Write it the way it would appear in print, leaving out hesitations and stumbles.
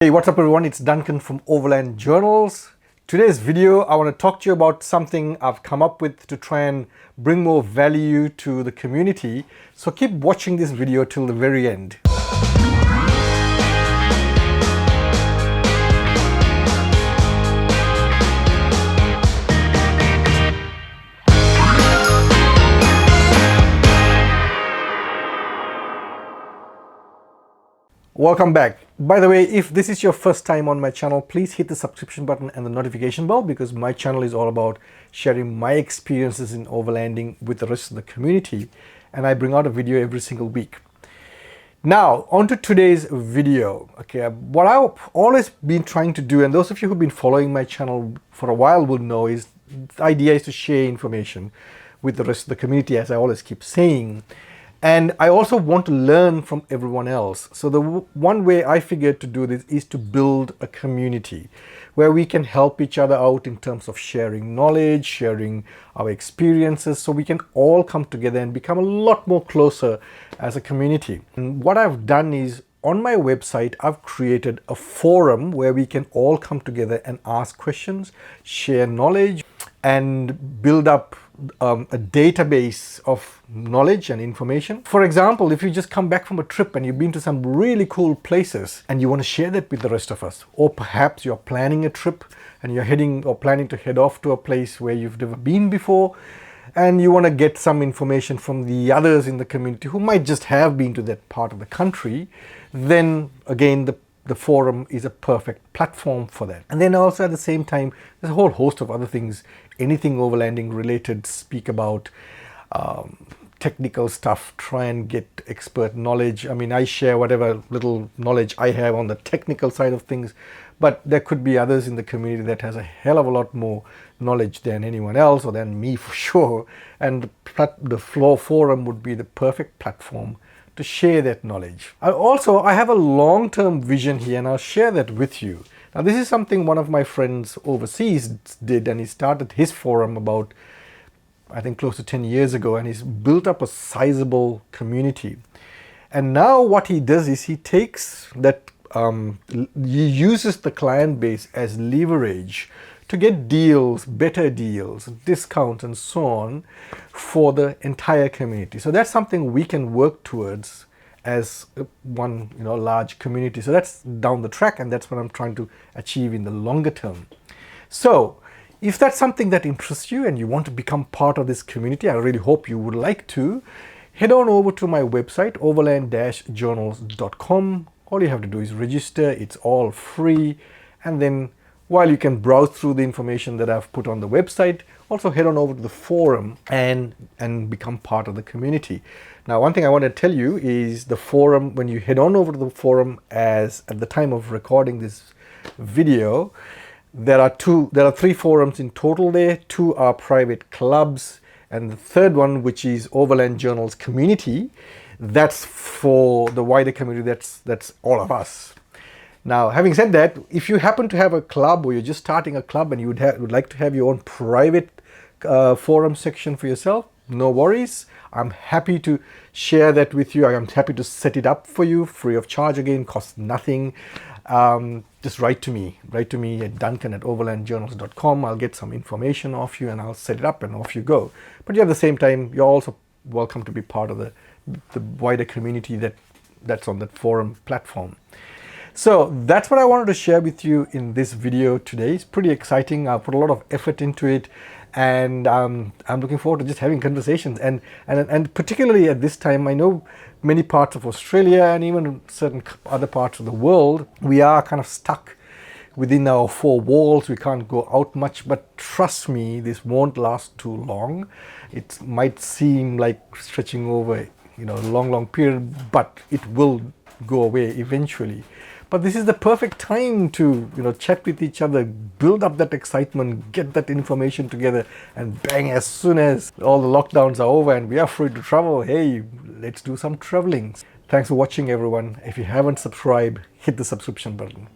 Hey, what's up everyone? It's Duncan from Overland Journals. Today's video, I want to talk to you about something I've come up with to try and bring more value to the community. So keep watching this video till the very end. Welcome back. By the way, if this is your first time on my channel, please hit the subscription button and the notification bell because my channel is all about sharing my experiences in overlanding with the rest of the community, and I bring out a video every single week. Now, on to today's video. Okay, what I've always been trying to do, and those of you who've been following my channel for a while will know, is the idea is to share information with the rest of the community, as I always keep saying. And I also want to learn from everyone else. So the one way I figured to do this is to build a community where we can help each other out in terms of sharing knowledge, sharing our experiences, so we can all come together and become a lot more closer as a community. And what I've done is, on my website, I've created a forum where we can all come together and ask questions, share knowledge, and build up a database of knowledge and information. For example, if you just come back from a trip and you've been to some really cool places and you want to share that with the rest of us, or perhaps you're planning a trip and you're heading or planning to head off to a place where you've never been before, and you want to get some information from the others in the community who might just have been to that part of the country, then again, the forum is a perfect platform for that. And then also at the same time, there's a whole host of other things, anything overlanding related, speak about technical stuff, try and get expert knowledge. I mean, I share whatever little knowledge I have on the technical side of things, but there could be others in the community that has a hell of a lot more knowledge than anyone else, or than me for sure. And the forum would be the perfect platform to share that knowledge. I have a long-term vision here, and I'll share that with you. Now, this is something one of my friends overseas did, and he started his forum about, I think, close to 10 years ago, and he's built up a sizable community. And now what he does is he takes that, he uses the client base as leverage to get deals, better deals, discounts, and so on for the entire community. So that's something we can work towards as one, large community. So that's down the track, and that's what I'm trying to achieve in the longer term. So if that's something that interests you and you want to become part of this community, I really hope you would like to, head on over to my website, overland-journals.com. All you have to do is register. It's all free. And then while you can browse through the information that I've put on the website, also head on over to the forum and become part of the community. Now, one thing I want to tell you is the forum, when you head on over to the forum, as at the time of recording this video, there are three forums in total there. Two are private clubs, and the third one, which is Overland Journals Community, that's for the wider community. That's all of us. Now, having said that, if you happen to have a club, or you're just starting a club and you would like to have your own private forum section for yourself, no worries. I'm happy to share that with you. I'm happy to set it up for you, free of charge again, costs nothing. Just write to me at duncan@overlandjournals.com. I'll get some information off you and I'll set it up and off you go. But at the same time, you're also welcome to be part of the wider community that's on that forum platform. So that's what I wanted to share with you in this video today. It's pretty exciting. I put a lot of effort into it, and I'm looking forward to just having conversations. And particularly at this time, I know many parts of Australia and even certain other parts of the world, we are kind of stuck within our four walls. We can't go out much, but trust me, this won't last too long. It might seem like stretching over, a long period, but it will go away eventually. But this is the perfect time to, chat with each other, build up that excitement, get that information together, and bang, as soon as all the lockdowns are over and we are free to travel, hey, let's do some traveling. Thanks for watching, everyone. If you haven't subscribed, hit the subscription button.